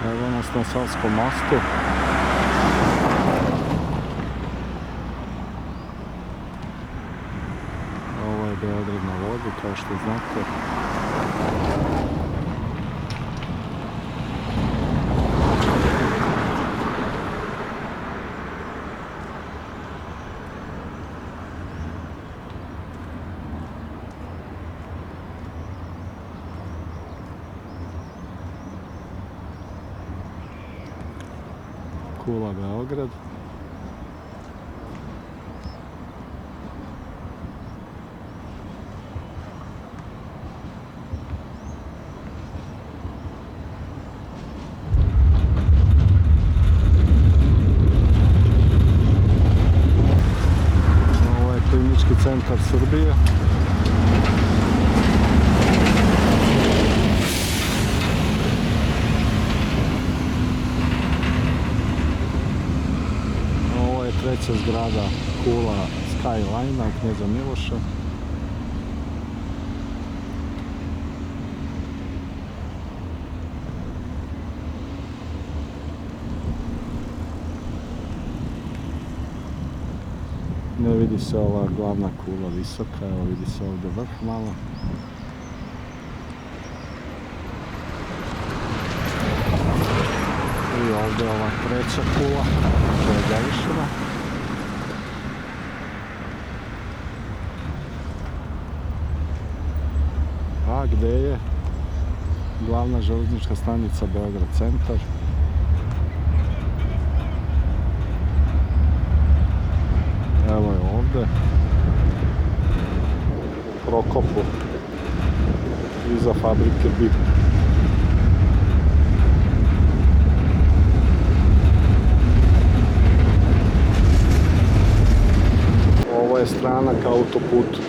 Evo nas na Savskom mostu. Ovo je Beograd na vodi, kao što znate. Kula Beograd. Ovo je Klinički centar Srbije. Treća zgrada Kula Skyline-a Kneza Miloša. Ne vidi se ova glavna kula visoka, evo vidi se ovdje vrh malo. I ovdje ova treća kula koja je završena. A gdje je glavna željeznička stanica Beograd centar. Evo je ovdje u Prokopu iza fabrike BIP. Ovo je strana ka autoputu.